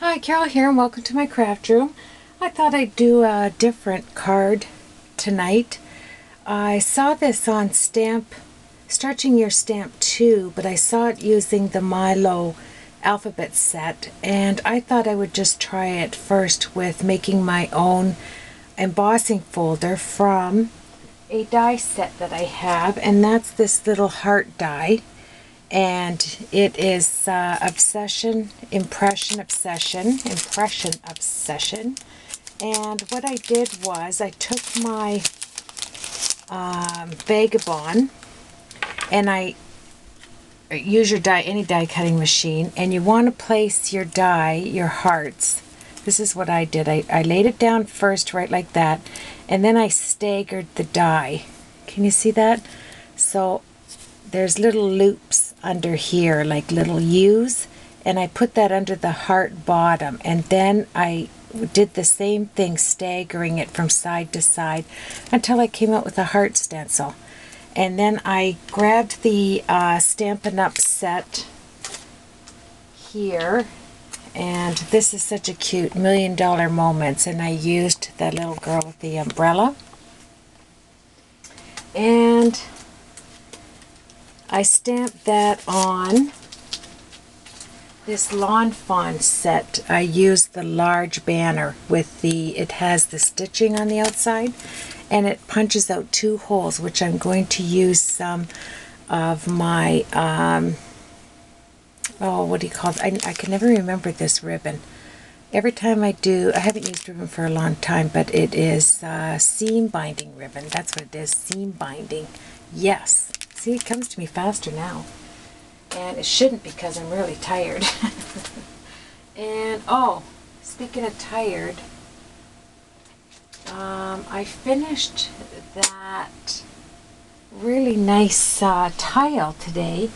Hi, Carol here, and welcome to my craft room. I thought I'd do a different card tonight. I saw this on Stretching Your Stamp 2, but I saw it using the Milo alphabet set, and I thought I would just try it first with making my own embossing folder from a die set that I have, and that's this little heart die. And it is Impression Obsession. And what I did was I took my Vagabond, and I use your any die cutting machine, and you want to place your die, your hearts. This is what I did. I laid it down first right like that, and then I staggered the die. Can you see that? So there's little loops under here, like little U's, and I put that under the heart bottom, and then I did the same thing, staggering it from side to side until I came out with a heart stencil. And then I grabbed the Stampin' Up! Set here, and this is such a cute $1 Million Moments, and I used the little girl with the umbrella, and I stamped that on this Lawn Fawn set. I used the large banner with it has the stitching on the outside, and it punches out 2 holes, which I'm going to use some of my, what do you call it? I can never remember this ribbon. Every time I haven't used ribbon for a long time, but it is seam binding ribbon. That's what it is, seam binding. Yes. See, it comes to me faster now. And it shouldn't, because I'm really tired. And, speaking of tired, I finished that really nice tile today.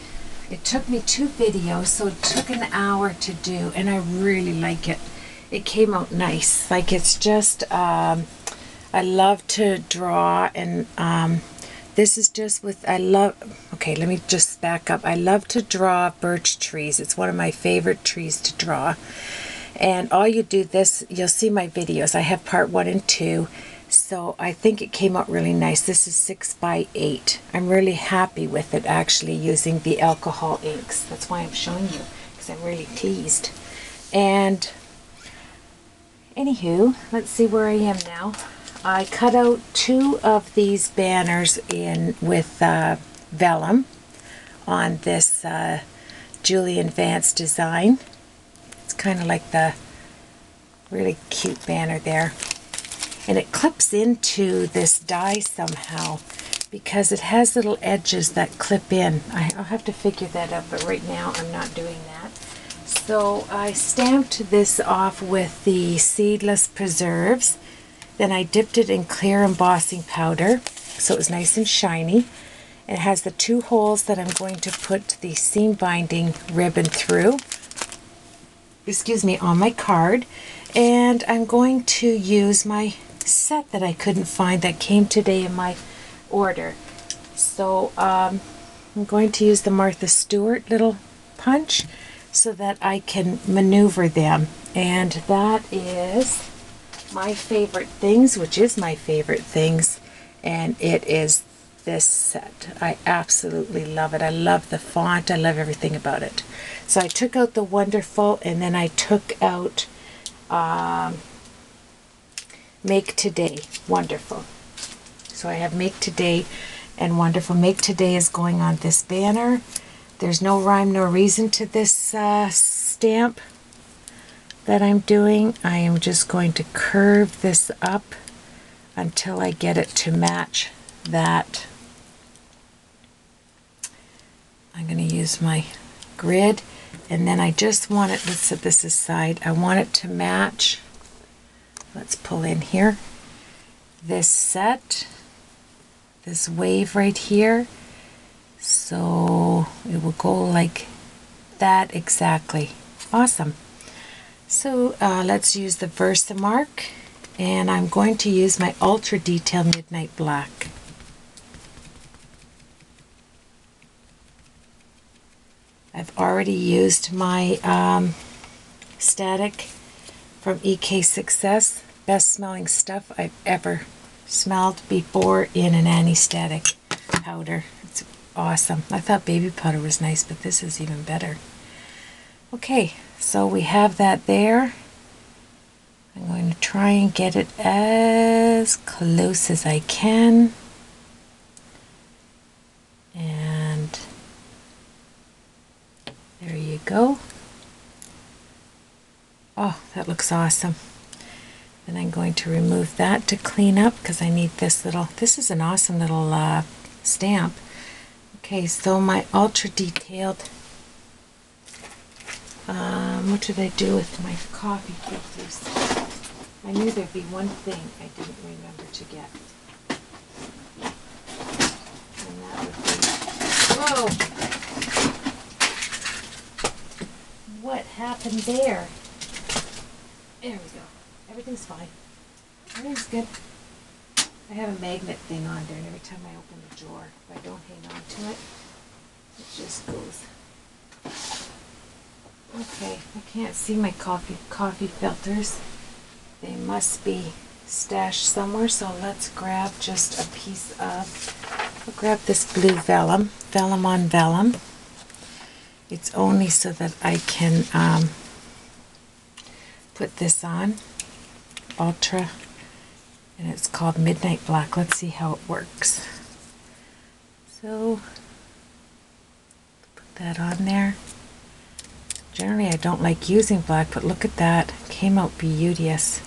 It took me 2 videos, so it took an hour to do, and I really like it. It came out nice. Like, it's just, I love to draw, and this is just okay, let me just back up. I love to draw birch trees. It's one of my favorite trees to draw. And all you do this, you'll see my videos. I have part 1 and 2. So I think it came out really nice. This is 6 by 8. I'm really happy with it, actually, using the alcohol inks. That's why I'm showing you, because I'm really pleased. And anywho, let's see where I am now. I cut out 2 of these banners in with vellum on this Julian Vance design. It's kind of like the really cute banner there. And it clips into this die somehow, because it has little edges that clip in. I'll have to figure that out, but right now I'm not doing that. So I stamped this off with the Seedless Preserves. Then I dipped it in clear embossing powder, so it was nice and shiny. It has the 2 holes that I'm going to put the seam binding ribbon through, on my card. And I'm going to use my set that I couldn't find that came today in my order. So I'm going to use the Martha Stewart little punch so that I can maneuver them. And that is my favorite things, which is my favorite things, and it is this set. I absolutely love it. I love the font. I love everything about it. So I took out the Wonderful, and then I took out Make Today Wonderful. So I have Make Today and Wonderful. Make Today is going on this banner. There's no rhyme, no reason to this stamp that I'm doing. I am just going to curve this up until I get it to match that. I'm going to use my grid, and then I just want it, let's set this aside, I want it to match, let's pull in here, this set, this wave right here, so it will go like that exactly. Awesome. So let's use the Versamark, and I'm going to use my Ultra Detail Midnight Black. I've already used my static from EK Success. Best smelling stuff I've ever smelled before in an anesthetic powder. It's awesome. I thought baby powder was nice, but this is even better. Okay, so we have that there. I'm going to try and get it as close as I can. And there you go. Oh, that looks awesome. Then I'm going to remove that to clean up because I need this little, this is an awesome little stamp. Okay, so my ultra detailed, what did I do with my coffee filters? I knew there'd be one thing I didn't remember to get. And that would be, whoa! What happened there? There we go. Everything's fine. Everything's good. I have a magnet thing on there, and every time I open the drawer, if I don't hang on to it, it just goes. Okay, I can't see my coffee filters. They must be stashed somewhere, so let's grab just a piece of, I'll grab this blue vellum on vellum. It's only so that I can put this on, Ultra, and it's called Midnight Black. Let's see how it works. So, put that on there. Generally I don't like using black, but look at that. Came out beauteous.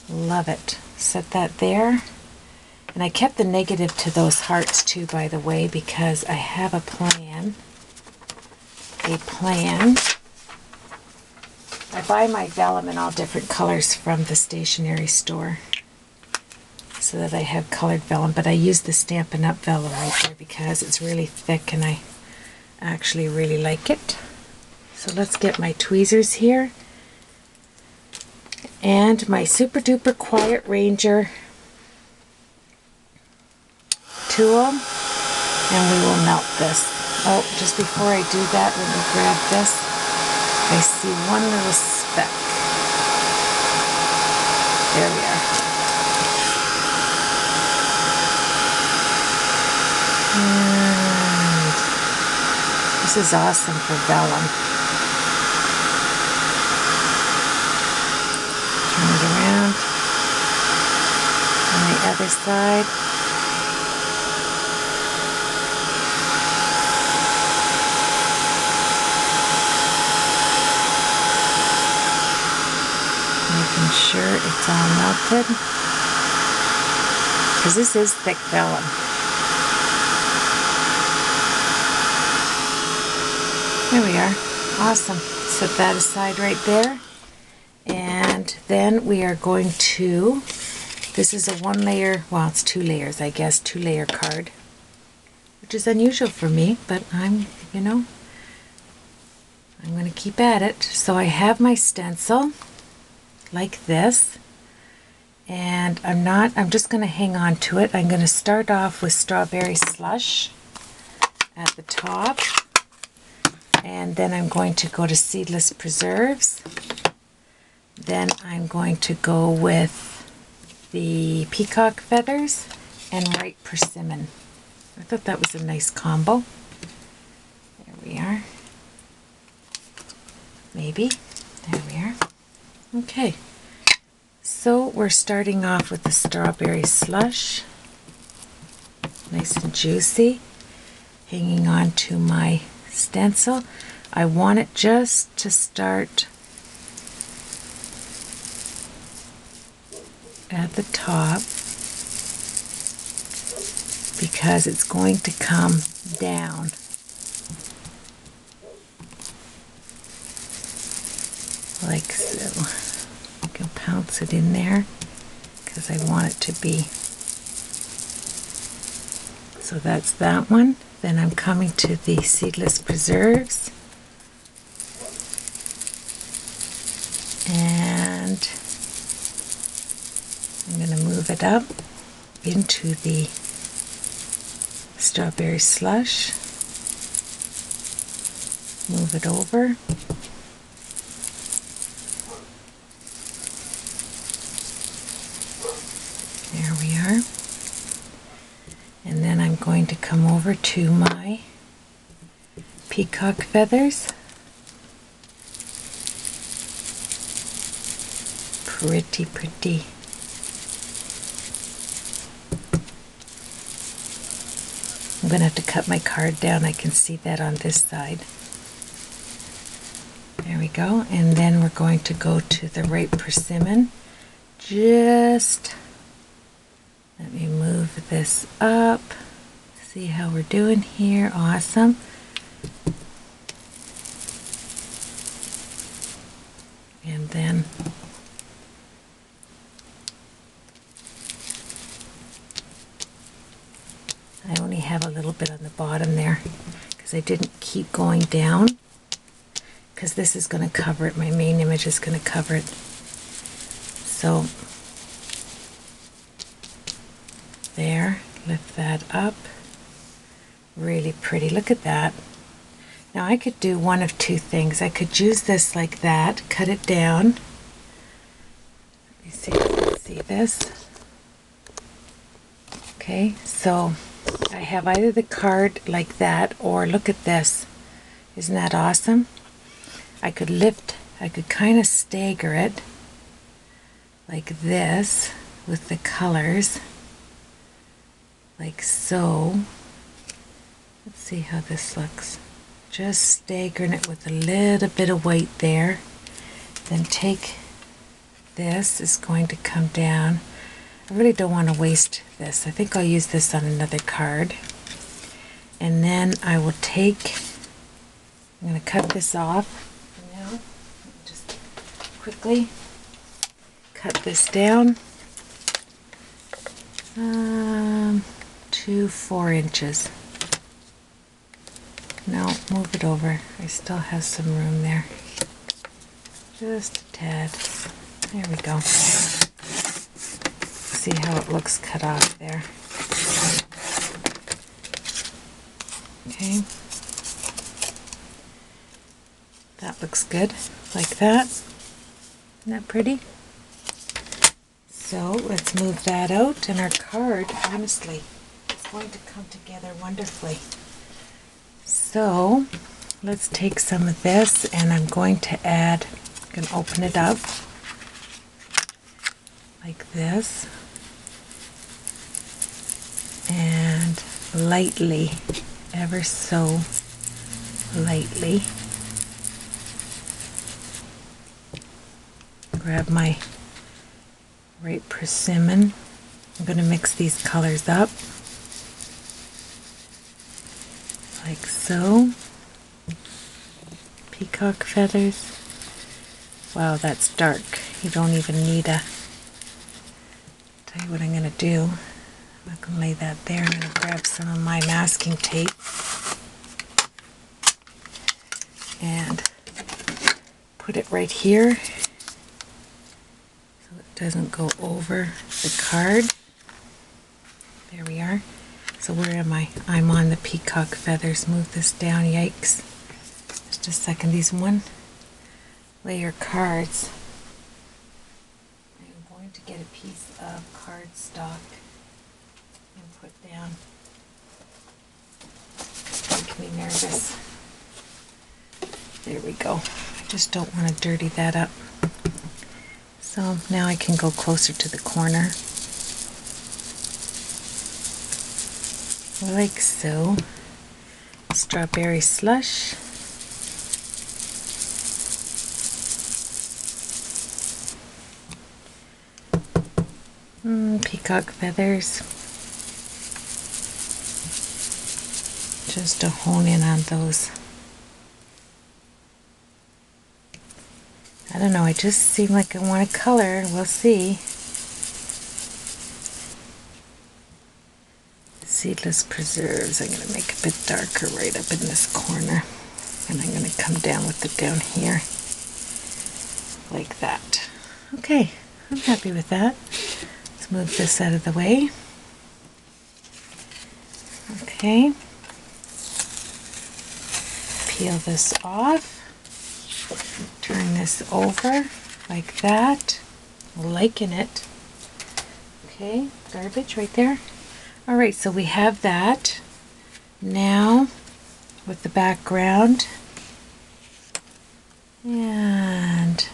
Love it. Set that there. And I kept the negative to those hearts too, by the way, because I have a plan. I buy my vellum in all different colors from the stationery store so that I have colored vellum, but I use the Stampin' Up! Vellum right there because it's really thick and I actually really like it. So let's get my tweezers here and my Super Duper Quiet Ranger tool, and we will melt this. Oh, just before I do that, let me grab this. I see one little speck. There we are. And this is awesome for vellum. Turn it around. On the other side. Making sure it's all melted, because this is thick vellum. There we are. Awesome. Set that aside right there. And then we are going to, this is a 1 layer, well, it's 2 layers, I guess, 2 layer card, which is unusual for me, but I'm going to keep at it. So I have my stencil like this, and I'm just going to hang on to it. I'm going to start off with Strawberry Slush at the top, and then I'm going to go to Seedless Preserves. Then I'm going to go with the Peacock Feathers and Ripe Persimmon. I thought that was a nice combo. There we are. Maybe. There we are. Okay, so we're starting off with the Strawberry Slush, nice and juicy, hanging on to my stencil. I want it just to start at the top because it's going to come down. Like so. I'll pounce it in there because I want it to be. So that's that one. Then I'm coming to the Seedless Preserves. And I'm going to move it up into the Strawberry Slush. Move it over. going to come over to my peacock feathers. Pretty, pretty. I'm going to have to cut my card down. I can see that on this side. There we go. And then we're going to go to the ripe persimmon. Just let me move this up. See how we're doing here. Awesome. And then I only have a little bit on the bottom there because I didn't keep going down, because this is going to cover it. My main image is going to cover it. So there, lift that up. Really pretty. Look at that. Now I could do one of two things. I could use this like that, cut it down. Let me see if you can see this. Okay, so I have either the card like that, or look at this. Isn't that awesome? I could kind of stagger it like this with the colors, like so. Let's see how this looks. Just staggering it with a little bit of weight there. Then take this, is going to come down. I really don't want to waste this. I think I'll use this on another card. And then I will take, I'm going to cut this off. Now, just quickly cut this down to 4 inches. No, move it over. I still have some room there. Just a tad. There we go. See how it looks cut off there. Okay. That looks good. Like that. Isn't that pretty? So let's move that out, and our card, honestly, is going to come together wonderfully. So let's take some of this, and I'm going to add, I'm going to open it up like this, and lightly, ever so lightly, grab my ripe persimmon. I'm going to mix these colors up like so. Peacock feathers. Wow, that's dark. You don't even need a... Tell you what I'm going to do. I'm not going to lay that there. I'm going to grab some of my masking tape and put it right here so it doesn't go over the card. There we are. So where am I? I'm on the peacock feathers. Move this down. Yikes. Just a second. These one layer cards. I'm going to get a piece of cardstock and put down. Make me nervous. There we go. I just don't want to dirty that up. So now I can go closer to the corner. Like so. Strawberry slush. Peacock feathers. Just to hone in on those. I don't know, I just seem like I want a color. We'll see. Seedless preserves. I'm going to make a bit darker right up in this corner, and I'm going to come down with it down here like that. Okay, I'm happy with that. Let's move this out of the way. Okay, peel this off, turn this over like that, liken it. Okay, garbage right there. Alright, so we have that. Now with the background, and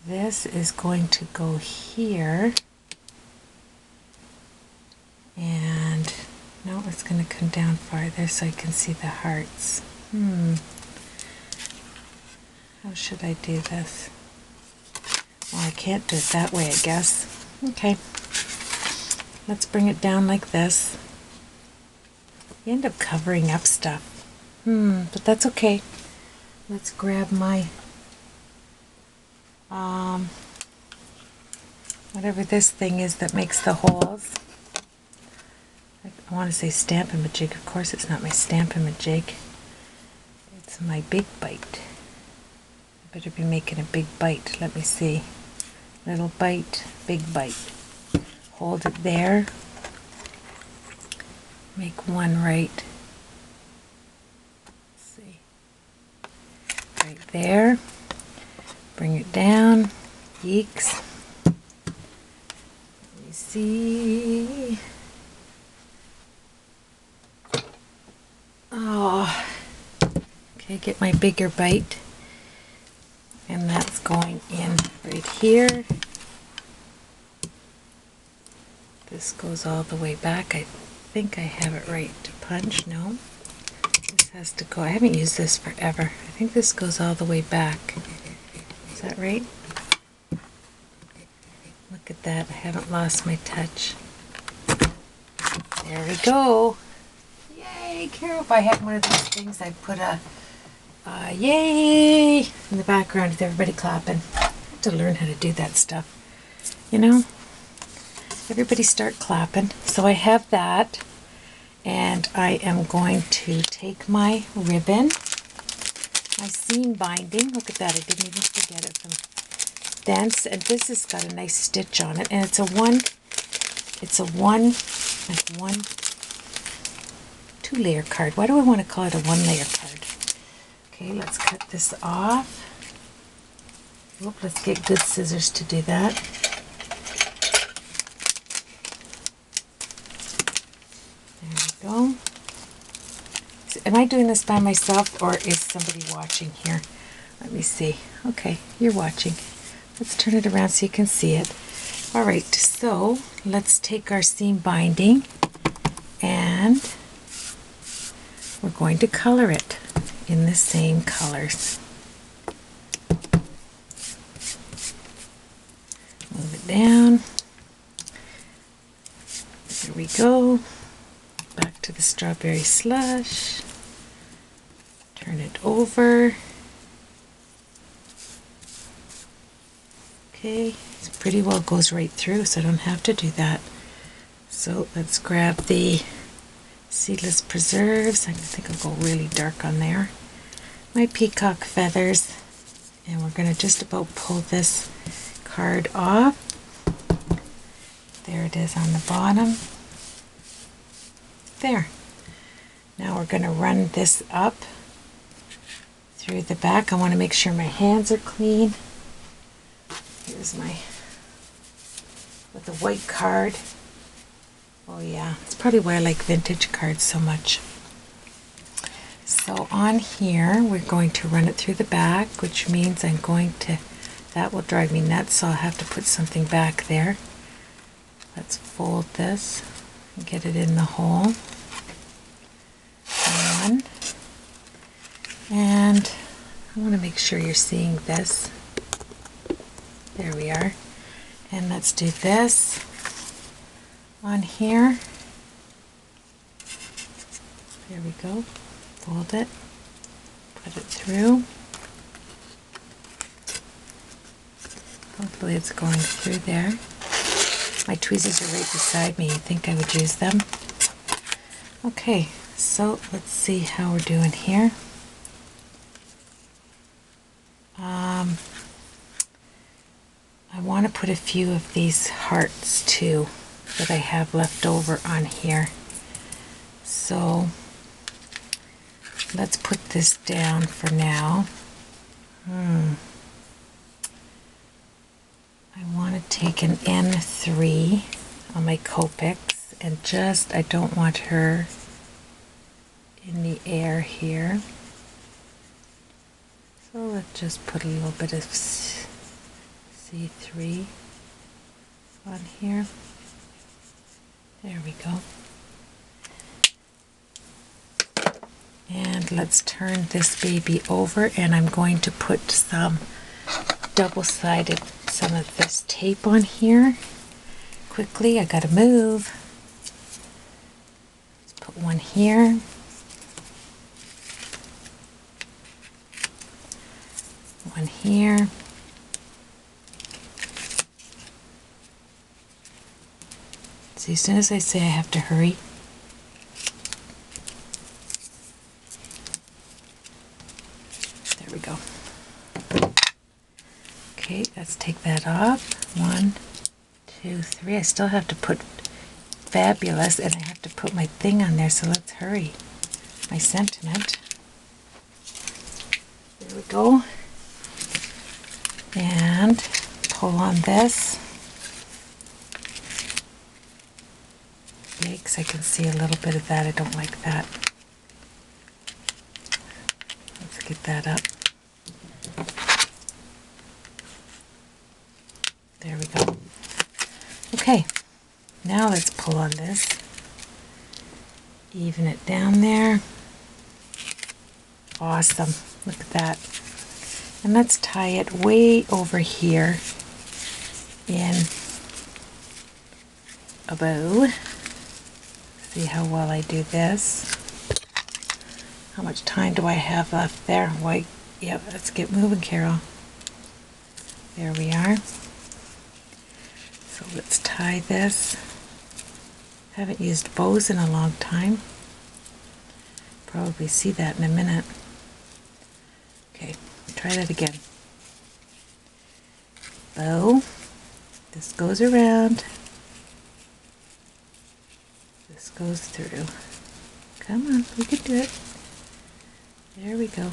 this is going to go here, and no, it's going to come down farther so I can see the hearts. How should I do this? Well, I can't do it that way, I guess. Okay, let's bring it down like this. You end up covering up stuff. But that's okay. Let's grab my whatever this thing is that makes the holes. I want to say Stamp-A-Majig. Of course it's not my Stamp-A-Majig. It's my Big Bite. I better be making a big bite. Let me see. Little bite, big bite. Hold it there. Make one right. Let's see. Right there. Bring it down. Yeeks. Let me see. Oh. Okay, get my bigger bite. And that's going in right here. This goes all the way back. I think I have it right to punch. No. This has to go. I haven't used this forever. I think this goes all the way back. Is that right? Look at that. I haven't lost my touch. There we go. Yay, Carol. If I had one of those things, I'd put a yay in the background with everybody clapping. I have to learn how to do that stuff. You know? Everybody start clapping. So I have that, and I am going to take my ribbon, my seam binding. Look at that, I didn't even forget it from Dance, and this has got a nice stitch on it, and it's a two-layer card. Why do I want to call it a one-layer card? Okay, let's cut this off. Oop, let's get good scissors to do that. Go. Am I doing this by myself, or is somebody watching here? Let me see. Okay, you're watching. Let's turn it around so you can see it. All right, so let's take our seam binding and we're going to color it in the same colors. Move it down. There we go. Back to the strawberry slush. Turn it over. Okay, it pretty well goes right through, so I don't have to do that. So let's grab the seedless preserves. I think I'll go really dark on there. My peacock feathers, and we're going to just about pull this card off. There it is on the bottom. There. Now we're going to run this up through the back. I want to make sure my hands are clean. Here's my, with the white card. Oh yeah, it's probably why I like vintage cards so much. So on here, we're going to run it through the back, which means I'm going to, that will drive me nuts, so I'll have to put something back there. Let's fold this and get it in the hole. One. And I want to make sure you're seeing this. There we are. And let's do this on here. There we go. Fold it. Put it through. Hopefully it's going through there. My tweezers are right beside me. You'd think I would use them. Okay, so let's see how we're doing here. I want to put a few of these hearts too that I have left over on here. So let's put this down for now. I want to take an N3 on my Copics and just, I don't want her in the air here. So let's just put a little bit of C3 on here. There we go. And let's turn this baby over, and I'm going to put some double-sided, some of this tape on here. Quickly, I gotta move. Let's put one here. One here. See, as soon as I say I have to hurry, there we go. Okay, let's take that off. 1, 2, 3. I still have to put Fabulous, and I have to put my thing on there, so let's hurry. My sentiment. There we go. And pull on this. Yikes, I can see a little bit of that. I don't like that. Let's get that up. There we go. Okay, now let's pull on this. Even it down there. Awesome. Look at that. And let's tie it way over here in a bow. See how well I do this. How much time do I have left there? Why, yeah, let's get moving, Carol. There we are. So let's tie this. Haven't used bows in a long time. Probably see that in a minute. Okay, try that again. Bow. This goes around. This goes through. Come on, we can do it. There we go.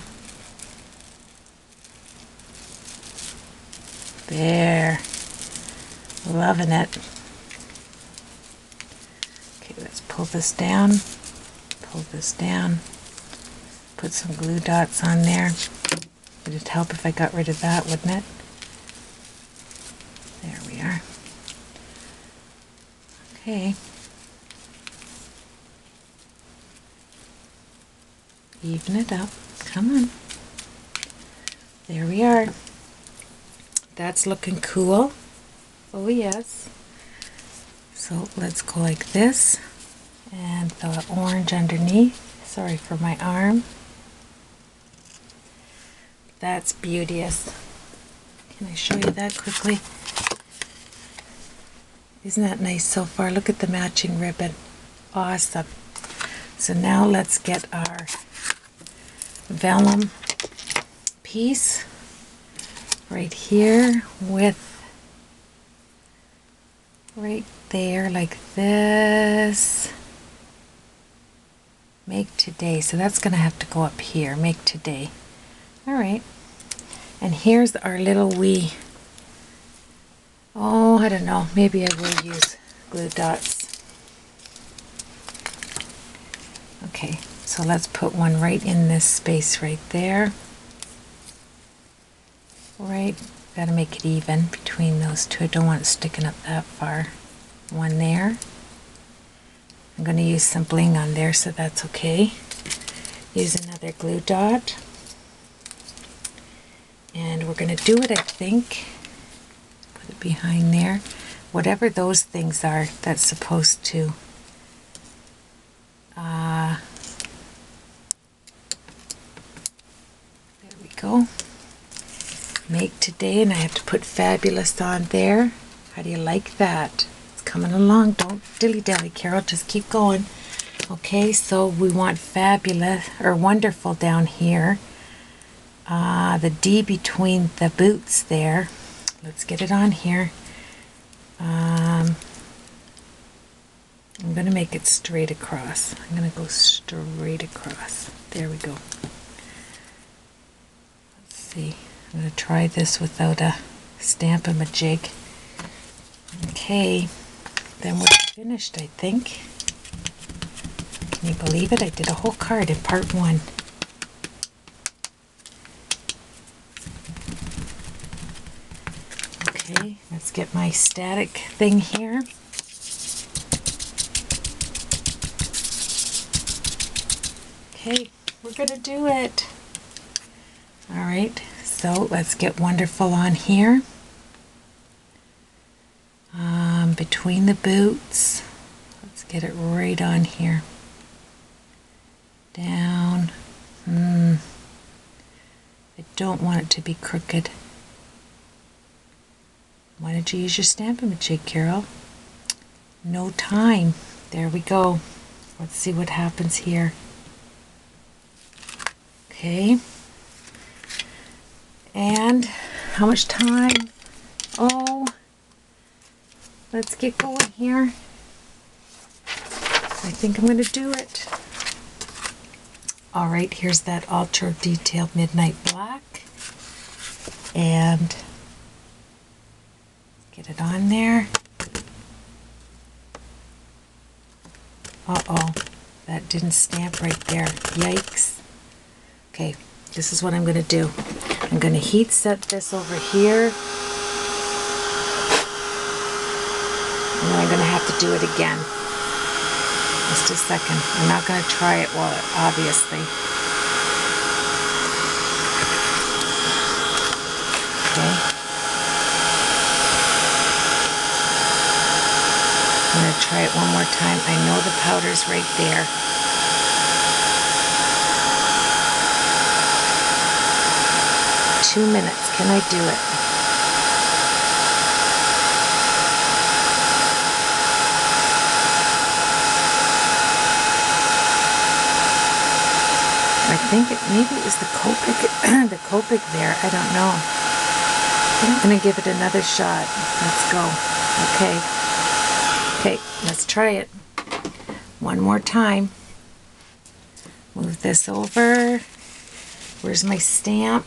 There. Loving it. Okay, let's pull this down. Pull this down. Put some glue dots on there. It'd help if I got rid of that, wouldn't it? There we are. Okay. Even it up. Come on. There we are. That's looking cool. Oh yes. So let's go like this and the orange underneath. Sorry for my arm. That's beauteous. Can I show you that quickly? Isn't that nice so far? Look at the matching ribbon. Awesome. So now let's get our vellum piece right here with right there like this. Make today. So that's going to have to go up here. Make today. Alright. And here's our little wee, oh, I don't know, maybe I will use glue dots. Okay, so let's put one right in this space right there. Right, gotta make it even between those two. I don't want it sticking up that far. One there. I'm going to use some bling on there, so that's okay. Use another glue dot. And we're going to do it, I think. Put it behind there. Whatever those things are, that's supposed to there we go. Make today, and I have to put Fabulous on there. How do you like that? It's coming along. Don't dilly-dally, Carol. Just keep going. Okay, so we want Fabulous or Wonderful down here. The D between the boots there. Let's get it on here. I'm going to make it straight across. I'm going to go straight across. There we go. Let's see. I'm going to try this without a stamp and a jig. Okay. Then we're finished, I think. Can you believe it? I did a whole card in part 1. Okay, let's get my static thing here. Okay, we're going to do it. All right, so let's get Wonderful on here. Between the boots. Let's get it right on here. Down. I don't want it to be crooked. Why did you use your stamping machine, Carol? No time. There we go. Let's see what happens here. Okay. And how much time? Oh, let's get going here. I think I'm going to do it. All right, here's that Ultra Detailed Midnight Black. And get it on there. Uh-oh, that didn't stamp right there. Yikes. Okay, this is what I'm going to do. I'm going to heat set this over here. And then I'm going to have to do it again. Just a second. I'm not going to try it while obviously. Okay. I'm going to try it one more time. I know the powder's right there. Two minutes. Can I do it? I think maybe it was the Copic, the Copic there. I don't know. I'm going to give it another shot. Let's go. Okay. Okay, let's try it. One more time. Move this over. Where's my stamp?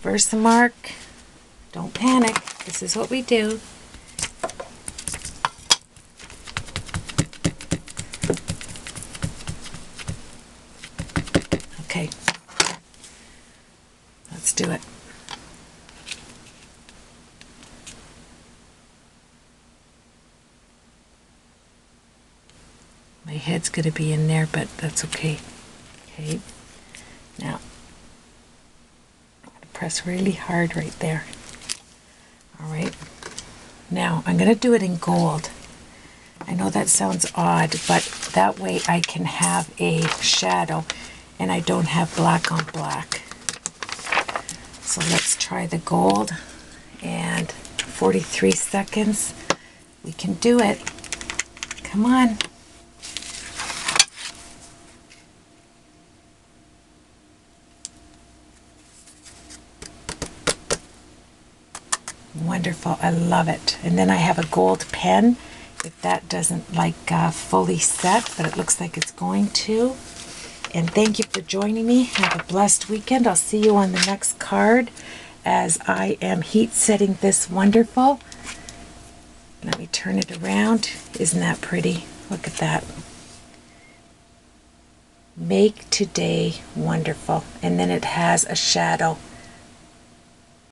Versamark. Don't panic. This is what we do. Okay. Let's do it. My head's going to be in there, but that's okay. Okay. Now, I'm going to press really hard right there. All right. Now, I'm going to do it in gold. I know that sounds odd, but that way I can have a shadow and I don't have black on black. So let's try the gold, and 43 seconds. We can do it. Come on. Wonderful. I love it. And then I have a gold pen if that doesn't fully set, but it looks like it's going to. And thank you for joining me. Have a blessed weekend. I'll see you on the next card as I am heat setting this Wonderful. Let me turn it around. Isn't that pretty? Look at that. Make today wonderful. And then it has a shadow.